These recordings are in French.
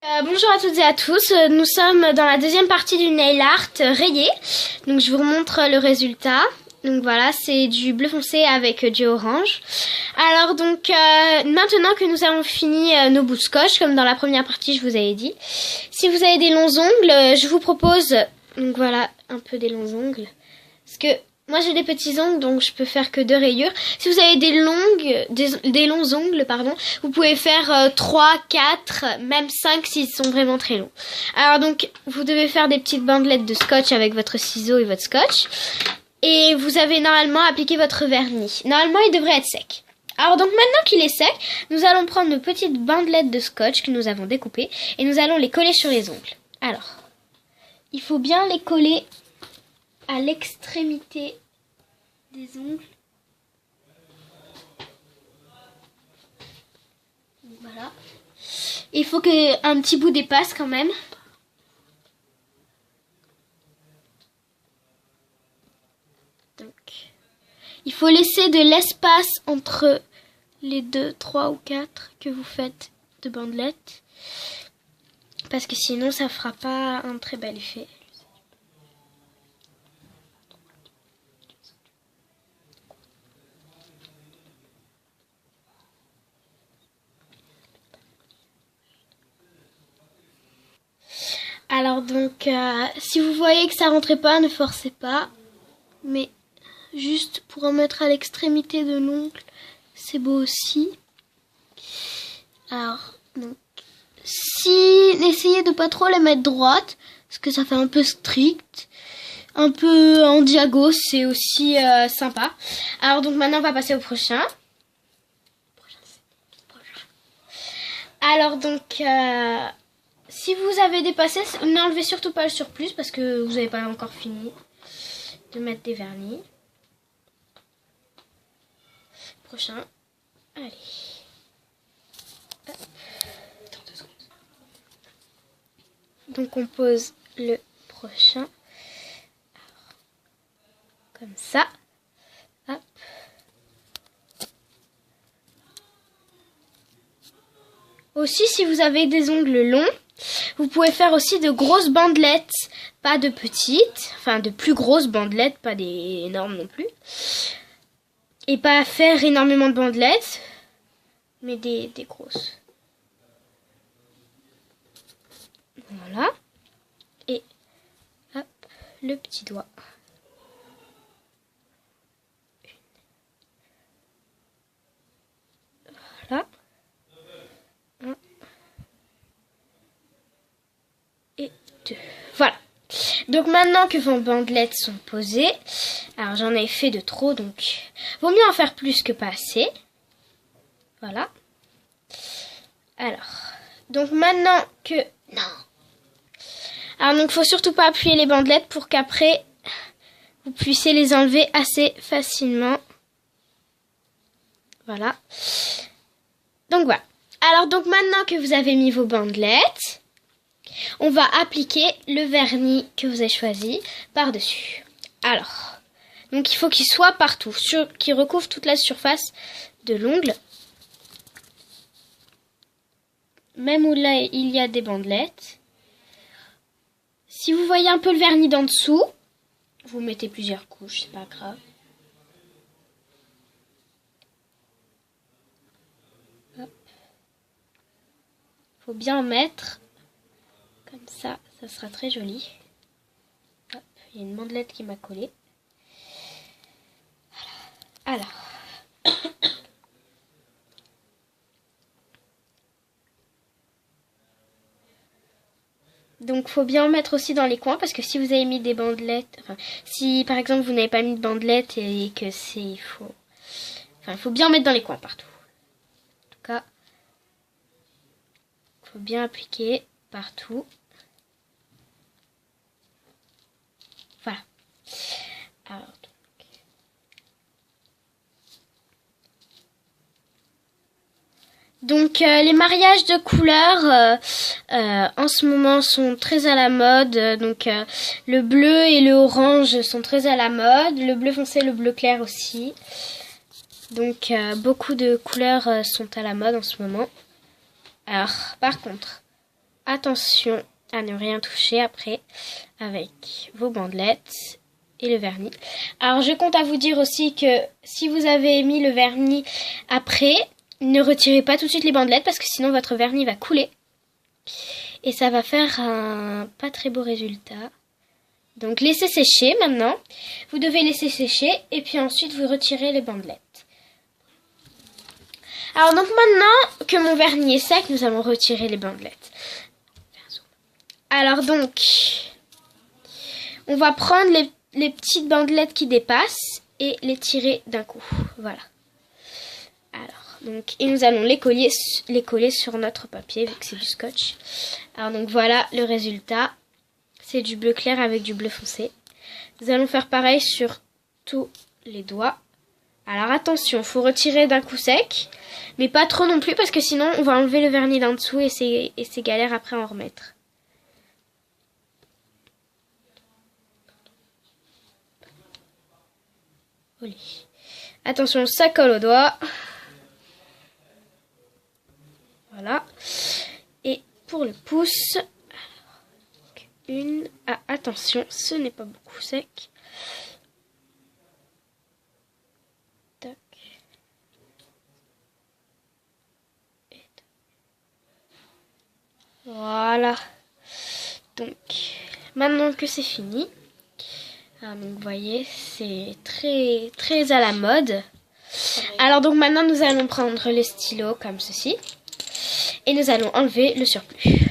Bonjour à toutes et à tous, nous sommes dans la deuxième partie du nail art rayé. Donc je vous remontre le résultat. Donc voilà, c'est du bleu foncé avec du orange. Alors donc maintenant que nous avons fini nos bouts de scotch, comme dans la première partie je vous avais dit, si vous avez des longs ongles, je vous propose, donc voilà, un peu des longs ongles. Parce que moi j'ai des petits ongles donc je peux faire que 2 rayures. Si vous avez des longs ongles, pardon, vous pouvez faire 3, 4, même 5 s'ils sont vraiment très longs. Alors donc vous devez faire des petites bandelettes de scotch avec votre ciseau et votre scotch. Et vous avez normalement appliqué votre vernis. Normalement il devrait être sec. Alors donc maintenant qu'il est sec, nous allons prendre nos petites bandelettes de scotch que nous avons découpées et nous allons les coller sur les ongles. Alors, il faut bien les coller à l'extrémité des ongles. Voilà. Il faut qu'un petit bout dépasse quand même. Donc, il faut laisser de l'espace entre les 2, 3 ou 4 que vous faites de bandelettes. Parce que sinon ça fera pas un très bel effet. Alors donc, si vous voyez que ça rentrait pas, ne forcez pas. Mais juste pour en mettre à l'extrémité de l'ongle, c'est beau aussi. Alors, donc, essayez de pas trop les mettre droites, parce que ça fait un peu strict. Un peu en diago, c'est aussi sympa. Alors donc maintenant on va passer au prochain. Alors donc, si vous avez dépassé, n'enlevez surtout pas le surplus parce que vous n'avez pas encore fini de mettre des vernis. Prochain. Allez. Donc on pose le prochain. Alors, comme ça. Hop. Aussi, si vous avez des ongles longs, vous pouvez faire aussi de grosses bandelettes, pas de petites, enfin de plus grosses bandelettes, pas des énormes non plus. Et pas faire énormément de bandelettes, mais des grosses. Voilà. Et hop, le petit doigt. Voilà. Et 2. Voilà. Donc maintenant que vos bandelettes sont posées, alors j'en ai fait de trop, donc vaut mieux en faire plus que pas assez. Voilà. Alors, donc maintenant que... Non. Alors donc faut surtout pas appuyer les bandelettes pour qu'après vous puissiez les enlever assez facilement. Voilà. Donc voilà. Alors donc maintenant que vous avez mis vos bandelettes, on va appliquer le vernis que vous avez choisi par-dessus. Alors, donc il faut qu'il soit partout, qu'il recouvre toute la surface de l'ongle. Même où là il y a des bandelettes. Si vous voyez un peu le vernis d'en dessous, vous mettez plusieurs couches, c'est pas grave. Hop. Faut bien en mettre. Comme ça, ça sera très joli. Hop, il y a une bandelette qui m'a collé. Voilà. Alors. Donc faut bien en mettre aussi dans les coins parce que si vous avez mis des bandelettes, enfin si par exemple vous n'avez pas mis de bandelettes et que c'est, il faut bien mettre dans les coins partout. En tout cas, il faut bien appliquer partout. Voilà. Alors, donc les mariages de couleurs en ce moment sont très à la mode. Donc le bleu et le orange sont très à la mode. Le bleu foncé, le bleu clair aussi. Donc beaucoup de couleurs sont à la mode en ce moment. Alors par contre, attention à ne rien toucher après avec vos bandelettes et le vernis. Alors je compte à vous dire aussi que si vous avez mis le vernis après, ne retirez pas tout de suite les bandelettes parce que sinon votre vernis va couler et ça va faire un pas très beau résultat. Donc laissez sécher maintenant, vous devez laisser sécher et puis ensuite vous retirez les bandelettes. Alors donc maintenant que mon vernis est sec, nous allons retirer les bandelettes. Alors donc, on va prendre les petites bandelettes qui dépassent et les tirer d'un coup. Voilà. Alors, donc, et nous allons les coller sur notre papier vu que c'est du scotch. Alors donc voilà le résultat. C'est du bleu clair avec du bleu foncé. Nous allons faire pareil sur tous les doigts. Alors attention, il faut retirer d'un coup sec, mais pas trop non plus parce que sinon on va enlever le vernis d'en dessous et c'est galère après à en remettre. Attention, ça colle au doigt. Voilà. Et pour le pouce, une. Ah, attention, ce n'est pas beaucoup sec. Tac. Voilà. Donc, maintenant que c'est fini. Ah, donc vous voyez, c'est très à la mode. Alors donc maintenant nous allons prendre les stylos comme ceci et nous allons enlever le surplus.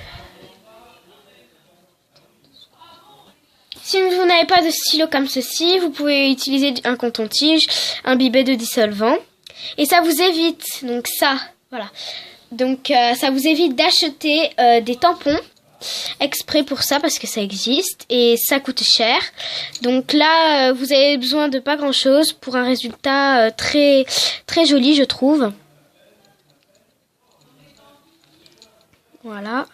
Si vous n'avez pas de stylo comme ceci, vous pouvez utiliser un coton-tige, un bibet de dissolvant et ça vous évite donc ça, voilà. Donc ça vous évite d'acheter des tampons exprès pour ça parce que ça existe et ça coûte cher. Donc là vous avez besoin de pas grand chose pour un résultat très joli je trouve. Voilà.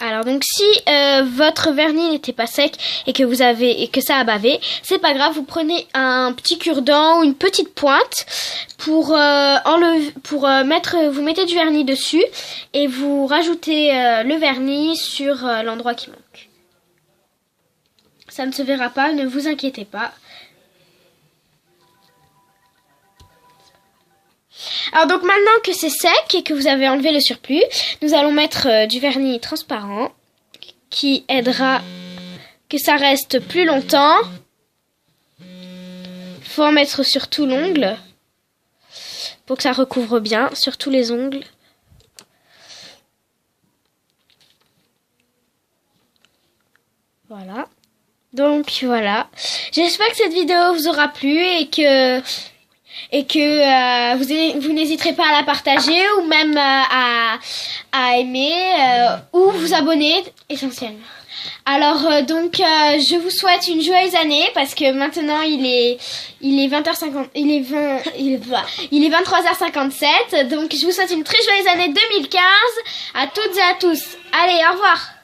Alors donc si votre vernis n'était pas sec et que ça a bavé, c'est pas grave, vous prenez un petit cure-dent ou une petite pointe pour vous mettez du vernis dessus et vous rajoutez le vernis sur l'endroit qui manque. Ça ne se verra pas, ne vous inquiétez pas. Alors donc maintenant que c'est sec et que vous avez enlevé le surplus, nous allons mettre du vernis transparent qui aidera que ça reste plus longtemps. Il faut en mettre sur tout l'ongle pour que ça recouvre bien sur tous les ongles. Voilà. Donc voilà. J'espère que cette vidéo vous aura plu et que vous n'hésiterez pas à la partager ou même à aimer ou vous abonner essentiellement. Alors donc je vous souhaite une joyeuse année parce que maintenant il est 20h50, il est 23h57, donc je vous souhaite une très joyeuse année 2015 à toutes et à tous. Allez, au revoir.